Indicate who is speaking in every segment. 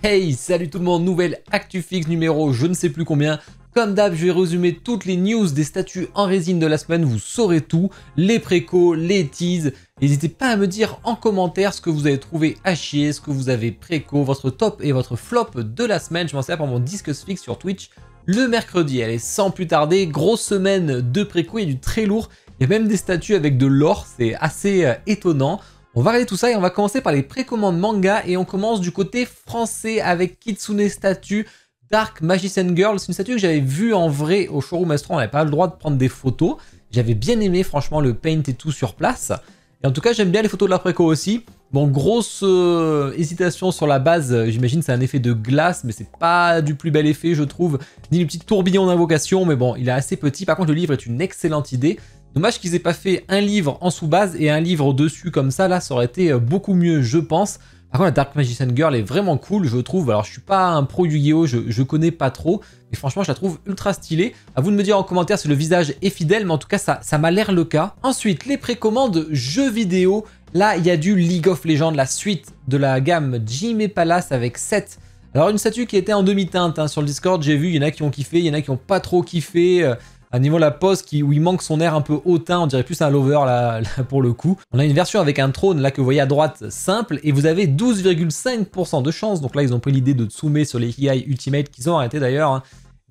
Speaker 1: Hey, salut tout le monde, nouvelle ActuFix numéro je ne sais plus combien. Comme d'hab, je vais résumer toutes les news des statues en résine de la semaine, vous saurez tout, les précos, les teases. N'hésitez pas à me dire en commentaire ce que vous avez trouvé à chier, ce que vous avez préco, votre top et votre flop de la semaine. Je m'en sers pour mon Discuss Fix sur Twitch le mercredi. Allez, sans plus tarder, grosse semaine de préco, il y a du très lourd. Il y a même des statues avec de l'or, c'est assez étonnant. On va regarder tout ça et on va commencer par les précommandes manga et on commence du côté français avec Kitsune Statue Dark Magician Girl. C'est une statue que j'avais vue en vrai au showroom Astro, on n'avait pas le droit de prendre des photos. J'avais bien aimé franchement le paint et tout sur place. Et en tout cas j'aime bien les photos de la préco aussi. Bon, grosse hésitation sur la base, j'imagine c'est un effet de glace, mais c'est pas du plus bel effet je trouve, ni le petit tourbillon d'invocation, mais bon, il est assez petit. Par contre le livre est une excellente idée. Dommage qu'ils aient pas fait un livre en sous-base et un livre au-dessus comme ça, là ça aurait été beaucoup mieux je pense. Par contre la Dark Magician Girl est vraiment cool je trouve, alors je suis pas un pro Yu-Gi-Oh, je connais pas trop, mais franchement je la trouve ultra stylée. À vous de me dire en commentaire si le visage est fidèle, mais en tout cas ça m'a l'air le cas. Ensuite les précommandes jeux vidéo, là il y a du League of Legends, la suite de la gamme Jime Palace avec 7. Alors une statue qui était en demi-teinte hein, sur le Discord, j'ai vu, il y en a qui ont kiffé, il y en a qui ont pas trop kiffé. À niveau de la pose où il manque son air un peu hautain, on dirait plus un lover là pour le coup. On a une version avec un trône là que vous voyez à droite simple et vous avez 12,5% de chance. Donc là ils ont pris l'idée de Tsume sur les Higai Ultimate qu'ils ont arrêté d'ailleurs. Hein.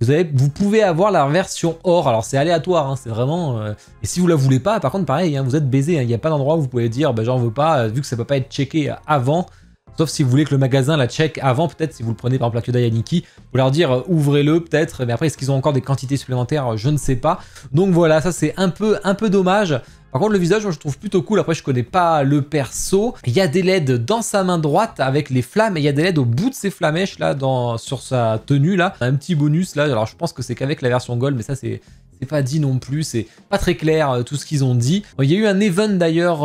Speaker 1: Vous pouvez avoir la version or, alors c'est aléatoire, hein, c'est vraiment... Et si vous la voulez pas, par contre pareil, hein, vous êtes baisé, il n'y a pas d'endroit où vous pouvez dire bah, j'en veux pas, vu que ça peut pas être checké avant. Sauf si vous voulez que le magasin la check avant, peut-être si vous le prenez par exemple à Kyodai Aniki, vous leur dire ouvrez-le peut-être, mais après est-ce qu'ils ont encore des quantités supplémentaires, je ne sais pas. Donc voilà, ça c'est un peu dommage. Par contre le visage moi, je trouve plutôt cool, après je connais pas le perso. Il y a des LED dans sa main droite avec les flammes et il y a des LED au bout de ses flamèches là, sur sa tenue là. Un petit bonus là, alors je pense que c'est qu'avec la version Gold, mais ça c'est pas dit non plus, c'est pas très clair tout ce qu'ils ont dit. Bon, il y a eu un event d'ailleurs...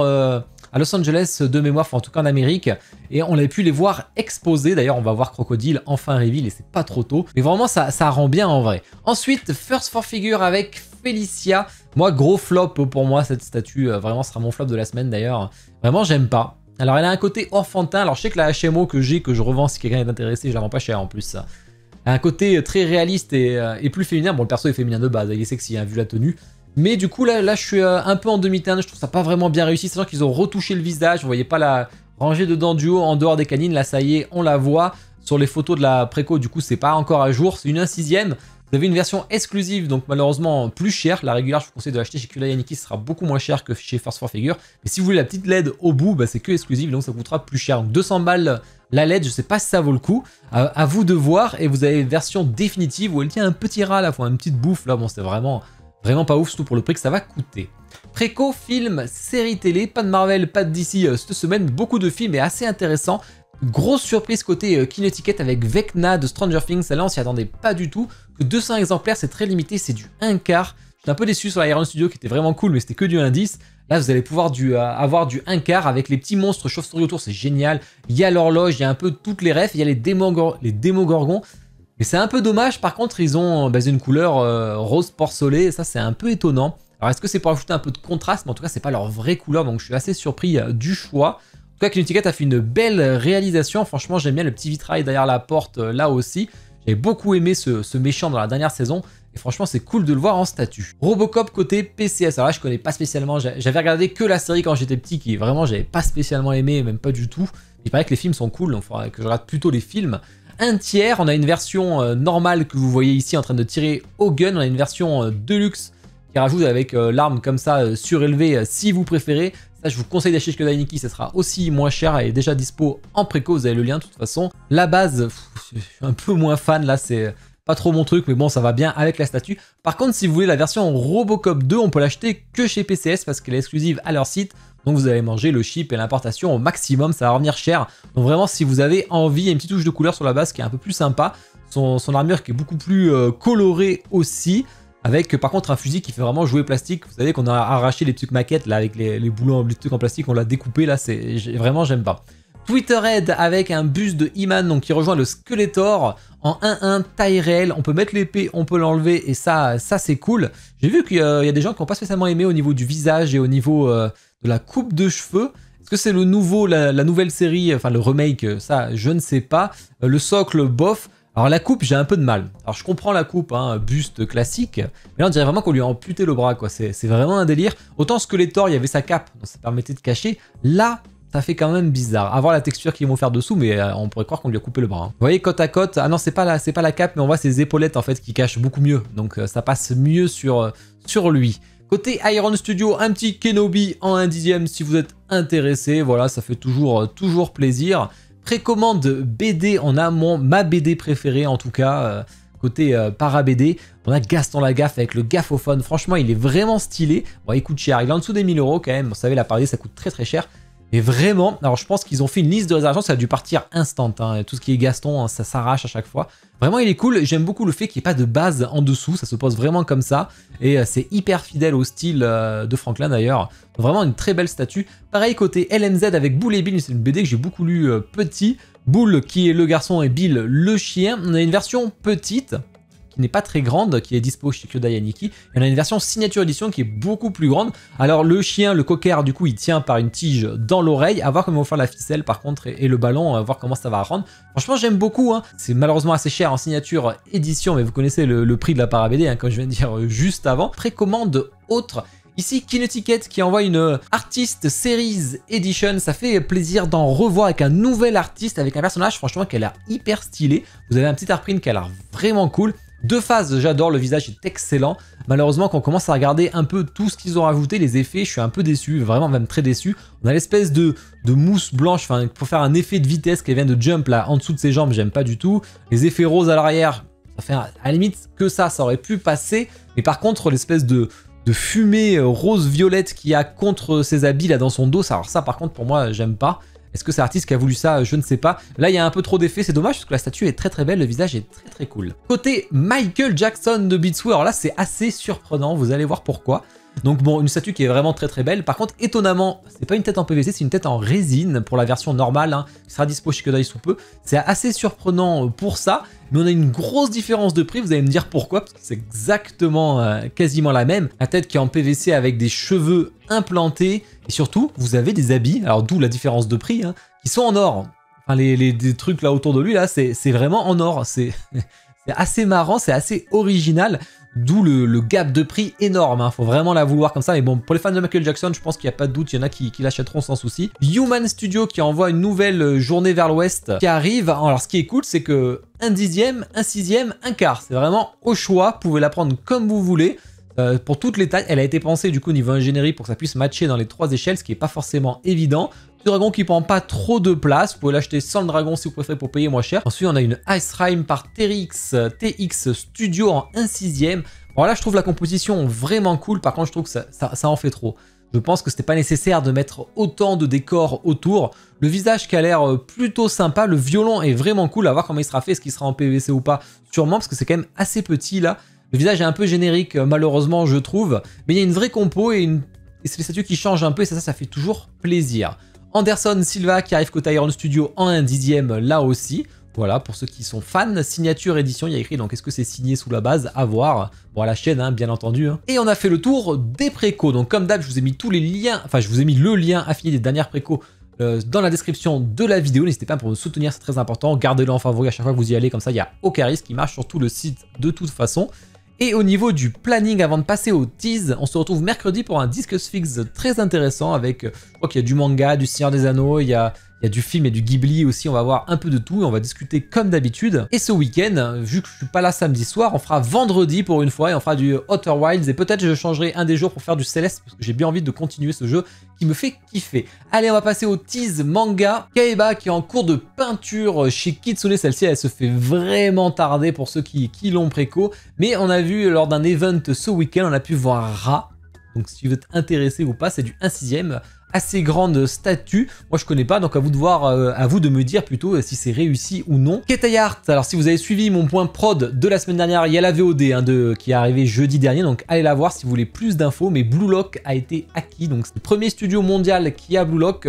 Speaker 1: à Los Angeles de mémoire, enfin en tout cas en Amérique, et on avait pu les voir exposés. D'ailleurs on va voir Crocodile enfin reveal et c'est pas trop tôt, mais vraiment ça rend bien en vrai. Ensuite First for Figure avec Felicia, moi gros flop pour moi cette statue, vraiment ce sera mon flop de la semaine d'ailleurs, vraiment j'aime pas. Alors elle a un côté enfantin, alors je sais que la HMO que j'ai, que je revends si quelqu'un est intéressé, je la vends pas cher en plus ça. Elle a un côté très réaliste et plus féminin, bon le perso est féminin de base, il est sexy hein, vu la tenue. Mais du coup là je suis un peu en demi-teinte, je trouve ça pas vraiment bien réussi, sachant qu'ils ont retouché le visage, vous voyez pas la rangée de dents du haut en dehors des canines, là ça y est, on la voit. Sur les photos de la préco du coup c'est pas encore à jour, c'est une 1/6. Vous avez une version exclusive, donc malheureusement plus chère, la régulière je vous conseille de l'acheter chez Kyodai Aniki, ce sera beaucoup moins cher que chez First for Figure. Mais si vous voulez la petite LED au bout, bah, c'est que exclusive, donc ça coûtera plus cher, donc 200 balles la LED, je sais pas si ça vaut le coup, à vous de voir. Et vous avez une version définitive où elle tient un petit rat là, une petite bouffe là, bon c'est vraiment pas ouf, surtout pour le prix que ça va coûter. Préco, film, série télé, pas de Marvel, pas de DC cette semaine, beaucoup de films et assez intéressants. Grosse surprise côté Kinetiquette avec Vecna de Stranger Things, celle-là on s'y attendait pas du tout. Que 200 exemplaires, c'est très limité, c'est du 1/4. J'étais un peu déçu sur la Iron Studio qui était vraiment cool, mais c'était que du indice. Là vous allez pouvoir avoir du 1/4 avec les petits monstres chauves-souris autour, c'est génial. Il y a l'horloge, il y a un peu toutes les refs, il y a les démogorgons. Mais c'est un peu dommage, par contre ils ont basé une couleur rose porcelé, et ça c'est un peu étonnant. Alors est-ce que c'est pour ajouter un peu de contraste, mais en tout cas c'est pas leur vraie couleur, donc je suis assez surpris du choix. En tout cas Kinetiquette a fait une belle réalisation, franchement j'aime bien le petit vitrail derrière la porte là aussi. J'avais beaucoup aimé ce méchant dans la dernière saison, et franchement c'est cool de le voir en statue. Robocop côté PCS, alors là je connais pas spécialement, j'avais regardé que la série quand j'étais petit, qui vraiment j'avais pas spécialement aimé, même pas du tout. Il paraît que les films sont cool, donc il faudra que je regarde plutôt les films. Un tiers, on a une version normale que vous voyez ici en train de tirer au gun, on a une version deluxe qui rajoute avec l'arme comme ça surélevée si vous préférez. Ça je vous conseille d'acheter chez Kyodai Aniki, ça sera aussi moins cher, elle est déjà dispo en préco, vous avez le lien de toute façon. La base, je suis un peu moins fan là, c'est pas trop mon truc, mais bon ça va bien avec la statue. Par contre si vous voulez la version Robocop 2, on peut l'acheter que chez PCS parce qu'elle est exclusive à leur site. Donc vous allez manger le chip et l'importation au maximum, ça va revenir cher. Donc vraiment si vous avez envie, il y a une petite touche de couleur sur la base qui est un peu plus sympa. Son armure qui est beaucoup plus colorée aussi. Avec par contre un fusil qui fait vraiment jouer plastique. Vous savez qu'on a arraché les petites maquettes là avec les boulons, les trucs en plastique, on l'a découpé là, vraiment j'aime pas. Twitterhead avec un buste de He-Man donc qui rejoint le Skeletor en 1-1 taille réelle. On peut mettre l'épée, on peut l'enlever et ça c'est cool. J'ai vu qu'il y a des gens qui n'ont pas spécialement aimé au niveau du visage et au niveau de la coupe de cheveux. Est-ce que c'est le nouveau, la nouvelle série, enfin le remake, ça je ne sais pas. Le socle, bof. Alors la coupe, j'ai un peu de mal. Alors je comprends la coupe, hein, buste classique, mais là on dirait vraiment qu'on lui a amputé le bras, quoi. C'est vraiment un délire. Autant Skeletor, il y avait sa cape, donc ça permettait de cacher. Là, ça fait quand même bizarre. À voir la texture qu'ils vont faire dessous, mais on pourrait croire qu'on lui a coupé le bras. Hein. Vous voyez, côte à côte, ah non, c'est pas la cape, mais on voit ses épaulettes en fait qui cachent beaucoup mieux. Donc ça passe mieux sur lui. Côté Iron Studio, un petit Kenobi en 1/10 si vous êtes intéressé. Voilà, ça fait toujours plaisir. Précommande BD en amont, ma BD préférée en tout cas, côté para BD. On a Gaston Lagaffe avec le gaffophone, franchement il est vraiment stylé. Bon, il coûte cher, il est en dessous des 1000 € quand même, vous savez la para BD ça coûte très cher. Et vraiment, alors je pense qu'ils ont fait une liste de réservation, ça a dû partir instant, hein. Tout ce qui est Gaston, hein, ça s'arrache à chaque fois. Vraiment il est cool, j'aime beaucoup le fait qu'il n'y ait pas de base en dessous, ça se pose vraiment comme ça. Et c'est hyper fidèle au style de Franklin d'ailleurs. Vraiment une très belle statue. Pareil côté LMZ avec Boule et Bill, c'est une BD que j'ai beaucoup lu petit. Boule qui est le garçon et Bill le chien. On a une version petite qui n'est pas très grande, qui est dispo chez Kyodai Aniki. Et on a une version signature édition qui est beaucoup plus grande. Alors le chien, le cocker, du coup, il tient par une tige dans l'oreille. À voir comment ils vont faire la ficelle par contre et le ballon, à voir comment ça va rendre. Franchement, j'aime beaucoup. Hein. C'est malheureusement assez cher en signature édition, mais vous connaissez le prix de la para BD, hein, comme je viens de dire juste avant. Précommande autre. Ici, Kinetiquette qui envoie une Artist Series Edition. Ça fait plaisir d'en revoir avec un nouvel artiste, avec un personnage franchement qui a l'air hyper stylé. Vous avez un petit artprint qui a l'air vraiment cool. Deux phases, j'adore, le visage est excellent. Malheureusement, quand on commence à regarder un peu tout ce qu'ils ont rajouté, les effets, je suis un peu déçu, vraiment même très déçu. On a l'espèce de mousse blanche, enfin pour faire un effet de vitesse qui vient de jump là en dessous de ses jambes, j'aime pas du tout. Les effets roses à l'arrière, ça fait à la limite que ça aurait pu passer. Mais par contre, l'espèce de fumée rose-violette qu'il y a contre ses habits là dans son dos, alors ça par contre pour moi j'aime pas. Est-ce que c'est l'artiste qui a voulu ça? Je ne sais pas. Là, il y a un peu trop d'effets, c'est dommage parce que la statue est très belle, le visage est très cool. Côté Michael Jackson de Beatsway, alors là, c'est assez surprenant, vous allez voir pourquoi. Donc bon, une statue qui est vraiment très belle. Par contre, étonnamment, c'est pas une tête en PVC, c'est une tête en résine pour la version normale, hein, qui sera dispo chez Kyodai sous peu. C'est assez surprenant pour ça, mais on a une grosse différence de prix, vous allez me dire pourquoi, parce que c'est exactement quasiment la même. La tête qui est en PVC avec des cheveux implantés, et surtout, vous avez des habits, alors d'où la différence de prix, hein, qui sont en or. Enfin, les trucs là autour de lui, là, c'est vraiment en or. C'est assez marrant, c'est assez original. D'où le gap de prix énorme, hein. Faut vraiment la vouloir comme ça. Mais bon, pour les fans de Michael Jackson, je pense qu'il n'y a pas de doute, il y en a qui l'achèteront sans souci. Human Studio qui envoie une nouvelle journée vers l'ouest qui arrive. Alors ce qui est cool, c'est que 1/10, 1/6, 1/4. C'est vraiment au choix, vous pouvez la prendre comme vous voulez. Pour toutes les tailles, elle a été pensée du coup au niveau ingénierie pour que ça puisse matcher dans les 3 échelles, ce qui n'est pas forcément évident. Petit dragon qui prend pas trop de place, vous pouvez l'acheter sans le dragon si vous préférez pour payer moins cher. Ensuite on a une Ice Rime par TX Studio en 1/6. Bon là je trouve la composition vraiment cool, par contre je trouve que ça en fait trop. Je pense que c'était pas nécessaire de mettre autant de décors autour. Le visage qui a l'air plutôt sympa, le violon est vraiment cool, à voir comment il sera fait, est-ce qu'il sera en PVC ou pas, sûrement parce que c'est quand même assez petit là. Le visage est un peu générique, malheureusement, je trouve. Mais il y a une vraie compo et c'est les statues qui changent un peu et ça fait toujours plaisir. Anderson Silva qui arrive côté Iron Studio en 1/10 là aussi. Voilà, pour ceux qui sont fans, signature édition, il y a écrit, donc est-ce que c'est signé sous la base? À voir. Bon, à la chaîne, hein, bien entendu. Hein. Et on a fait le tour des précos. Donc comme d'hab, je vous ai mis tous les liens, enfin je vous ai mis le lien affilié des dernières précos dans la description de la vidéo. N'hésitez pas pour me soutenir, c'est très important. Gardez-le en favori à chaque fois que vous y allez, comme ça il n'y a aucun risque. Il marche sur tout le site de toute façon. Et au niveau du planning, avant de passer au tease, on se retrouve mercredi pour un Discuss Fix très intéressant avec, je crois qu'il y a du manga, du Seigneur des Anneaux, il y a du film et du Ghibli aussi, on va voir un peu de tout et on va discuter comme d'habitude. Et ce week-end, vu que je suis pas là samedi soir, on fera vendredi pour une fois et on fera du Outer Wilds et peut-être je changerai un des jours pour faire du Céleste parce que j'ai bien envie de continuer ce jeu qui me fait kiffer. Allez, on va passer au tease manga. Kaiba qui est en cours de peinture chez Kitsune, celle-ci elle se fait vraiment tarder pour ceux qui l'ont préco, mais on a vu lors d'un event ce week-end, on a pu voir Ra. Donc si vous êtes intéressé ou pas, c'est du 1/6. Assez grande statue, moi je connais pas, donc à vous de voir, à vous de me dire plutôt si c'est réussi ou non. Ketai Art, alors si vous avez suivi mon point prod de la semaine dernière, il y a la VOD hein, qui est arrivée jeudi dernier, donc allez la voir si vous voulez plus d'infos, mais Blue Lock a été acquis, donc c'est le premier studio mondial qui a Blue Lock,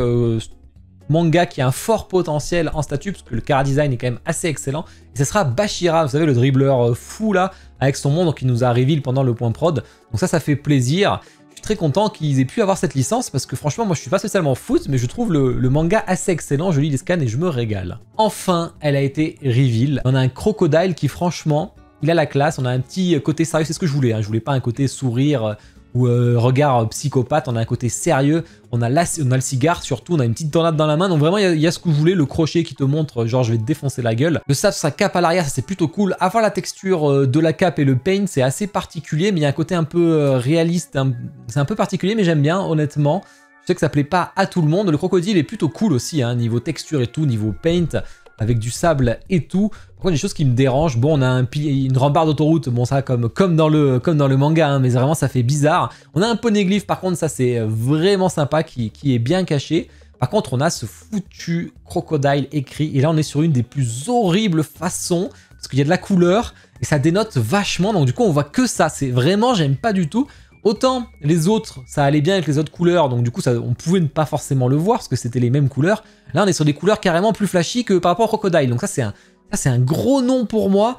Speaker 1: manga qui a un fort potentiel en statut, parce que le chara design est quand même assez excellent, et ce sera Bashira, vous savez le dribbleur fou là, avec son monde qui nous a reveal pendant le point prod, donc ça fait plaisir. très content qu'ils aient pu avoir cette licence parce que franchement, moi je suis pas spécialement foot, mais je trouve le manga assez excellent. Je lis les scans et je me régale. Enfin, elle a été reveal. On a un crocodile qui franchement, il a la classe. On a un petit côté sérieux, c'est ce que je voulais. Hein. Je voulais pas un côté sourire ou regard psychopathe. On a un côté sérieux. On a le cigare surtout. On a une petite tornade dans la main. Donc vraiment, il y a ce que je voulais. Le crochet qui te montre, genre je vais te défoncer la gueule. Le sabre sur sa cape à l'arrière, ça c'est plutôt cool. Avoir la texture de la cape et le paint, c'est assez particulier. Mais il y a un côté un peu réaliste. C'est un peu particulier, mais j'aime bien, honnêtement. Je sais que ça plaît pas à tout le monde. Le crocodile est plutôt cool aussi, hein, niveau texture et tout, niveau paint, avec du sable et tout. Par contre, des choses qui me dérangent. Bon, on a une rambarde d'autoroute, bon ça comme dans le manga, hein, mais vraiment ça fait bizarre. On a un poneglyphe, par contre ça c'est vraiment sympa, qui est bien caché. Par contre, on a ce foutu crocodile écrit, et là on est sur une des plus horribles façons, parce qu'il y a de la couleur, et ça dénote vachement, donc du coup on voit que ça. C'est vraiment, j'aime pas du tout. Autant les autres, ça allait bien avec les autres couleurs, donc du coup on pouvait ne pas forcément le voir, parce que c'était les mêmes couleurs. Là on est sur des couleurs carrément plus flashy que par rapport au crocodile, donc ça c'est un gros nom pour moi.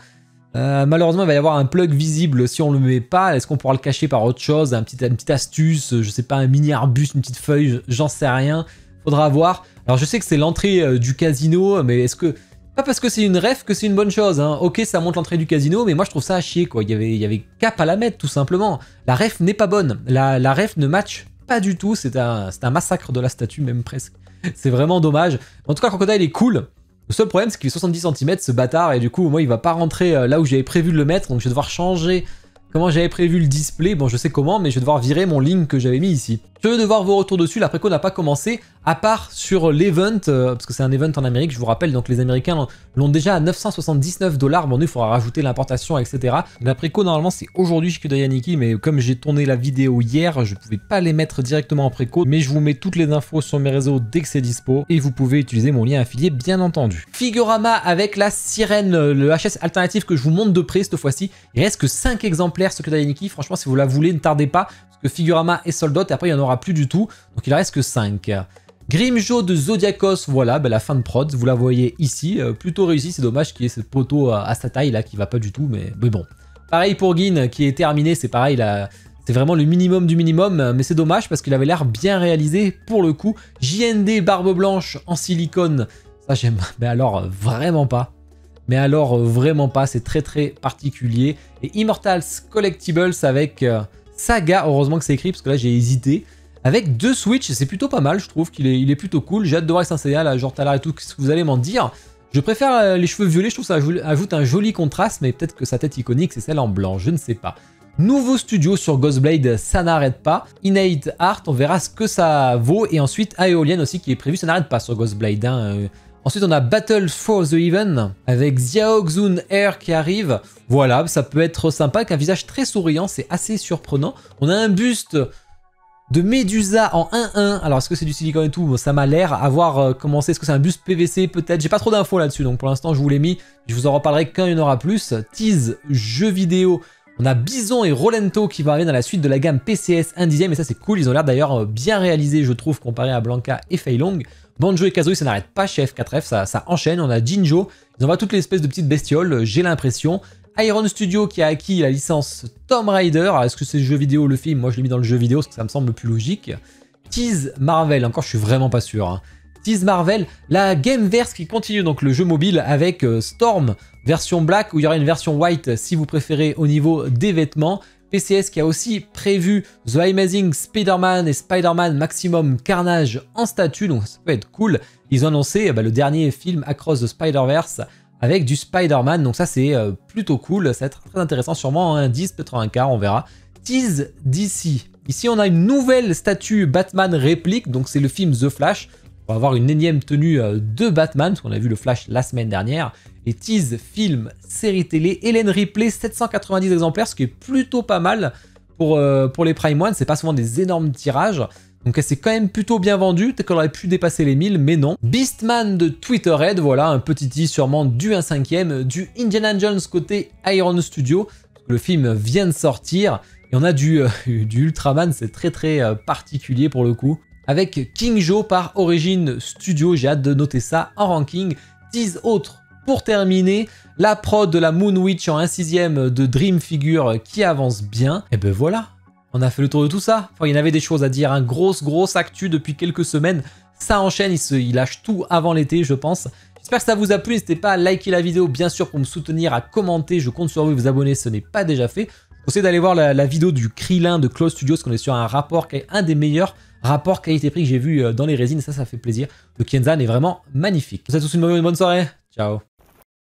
Speaker 1: Malheureusement il va y avoir un plug visible si on le met pas. Est-ce qu'on pourra le cacher par autre chose, une petite astuce, je sais pas, un mini arbuste, une petite feuille, j'en sais rien, faudra voir. Alors je sais que c'est l'entrée du casino, mais est-ce que... Pas parce que c'est une ref que c'est une bonne chose, hein. Ok, ça montre l'entrée du casino, mais moi je trouve ça à chier, quoi. Il y avait cap à la mettre, tout simplement. La ref n'est pas bonne. La ref ne match pas du tout. C'est un massacre de la statue, même presque. C'est vraiment dommage. En tout cas, Crocodile est cool. Le seul problème, c'est qu'il est 70 cm, ce bâtard, et du coup, moi, il va pas rentrer là où j'avais prévu de le mettre, donc je vais devoir changer comment j'avais prévu le display. Bon, je sais comment, mais je vais devoir virer mon link que j'avais mis ici. Curieux de voir vos retours dessus. La préco n'a pas commencé, à part sur l'event, parce que c'est un event en Amérique, je vous rappelle, donc les Américains l'ont déjà à 979 $. Bon, nous, il faudra rajouter l'importation, etc. La préco, normalement, c'est aujourd'hui chez Kudayaniki, mais comme j'ai tourné la vidéo hier, je pouvais pas les mettre directement en préco, mais je vous mets toutes les infos sur mes réseaux dès que c'est dispo, et vous pouvez utiliser mon lien affilié, bien entendu. Figurama avec la sirène, le HS alternatif que je vous montre de près cette fois-ci. Il reste que 5 exemplaires sur Kudayaniki. Franchement, si vous la voulez, ne tardez pas, parce que Figurama est sold out, et après, il n'y en aura plus du tout, donc il en reste que 5. Grimjo de Zodiacos, voilà, la fin de prod, vous la voyez ici, plutôt réussi, c'est dommage qu'il y ait ce poteau à sa taille là qui va pas du tout, mais bon. Pareil pour Gin qui est terminé, c'est pareil là, c'est vraiment le minimum du minimum, mais c'est dommage parce qu'il avait l'air bien réalisé pour le coup. JND Barbe Blanche en silicone, ça j'aime, mais alors vraiment pas. Mais alors vraiment pas, c'est très très particulier. Et Immortals Collectibles avec Saga, heureusement que c'est écrit parce que là j'ai hésité. Avec 2 Switch, c'est plutôt pas mal, je trouve qu'il est plutôt cool. J'ai hâte de voir Saint Seiya, là, genre Talar et tout, ce que vous allez m'en dire. Je préfère les cheveux violets, je trouve que ça ajoute un joli contraste, mais peut-être que sa tête iconique, c'est celle en blanc, je ne sais pas. Nouveau studio sur Ghostblade, ça n'arrête pas. Innate Art, on verra ce que ça vaut. Et ensuite, Aeolian aussi qui est prévu, ça n'arrête pas sur Ghostblade. Hein. Ensuite, on a Battle for the Even avec Xiao Xun Air qui arrive. Voilà, ça peut être sympa avec un visage très souriant, c'est assez surprenant. On a un buste de Medusa en 1-1. Alors, est-ce que c'est du silicone et tout? Bon, ça m'a l'air. À voir comment c'est. Est-ce que c'est un buste PVC peut-être? J'ai pas trop d'infos là-dessus, donc pour l'instant, je vous l'ai mis. Je vous en reparlerai quand il y en aura plus. Tease, jeux vidéo. On a Bison et Rolento qui vont arriver dans la suite de la gamme PCS 1/10, et ça c'est cool. Ils ont l'air d'ailleurs bien réalisés, je trouve, comparé à Blanca et Fei Long. Banjo et Kazooie, ça n'arrête pas chez F4F, ça enchaîne. On a Jinjo. Ils envoient toutes les espèces de petites bestioles, j'ai l'impression. Iron Studio qui a acquis la licence Tomb Raider. Alors est-ce que c'est le jeu vidéo ou le film? Moi je l'ai mis dans le jeu vidéo parce que ça me semble le plus logique. Tease Marvel, encore je suis vraiment pas sûr. Hein. Tease Marvel, la Gameverse qui continue, donc le jeu mobile avec Storm, version black, où il y aura une version white si vous préférez au niveau des vêtements. PCS qui a aussi prévu The Amazing Spider-Man et Spider-Man Maximum Carnage en statut, donc ça peut être cool. Ils ont annoncé le dernier film Across the Spider-Verse avec du Spider-Man, donc ça c'est plutôt cool, ça va être très intéressant, sûrement un 10, peut-être un quart, on verra. Tease DC. Ici on a une nouvelle statue Batman réplique, donc c'est le film The Flash. On va avoir une énième tenue de Batman, parce qu'on a vu le Flash la semaine dernière. Et tease, film, série télé, Hélène Ripley, 790 exemplaires, ce qui est plutôt pas mal pour les Prime One. C'est pas souvent des énormes tirages. Donc elle s'est quand même plutôt bien vendue. Peut-être qu'elle aurait pu dépasser les 1000, mais non. Beastman de Twitterhead, voilà, un petit tease sûrement du 1/5, du Indiana Jones côté Iron Studio. Le film vient de sortir. Et on a du Ultraman, c'est très très particulier pour le coup. Avec King Joe par Origin Studio, j'ai hâte de noter ça en ranking. Tease autre pour terminer, la prod de la Moon Witch en 1/6 de Dream Figure qui avance bien. Et ben voilà, On a fait le tour de tout ça. Enfin, il y en avait des choses à dire, hein. Grosse actu depuis quelques semaines. Ça enchaîne, il lâche tout avant l'été, je pense. J'espère que ça vous a plu. N'hésitez pas à liker la vidéo, bien sûr, pour me soutenir, à commenter. Je compte sur vous, vous abonner, ce n'est pas déjà fait. Je vous conseille d'aller voir la vidéo du Krillin de Klaus Studios, parce qu'on est sur un rapport qui est un des meilleurs rapports qualité-prix que j'ai vu dans les résines. Ça fait plaisir. Le Kenzan est vraiment magnifique. Je vous souhaite tous une bonne soirée. Ciao.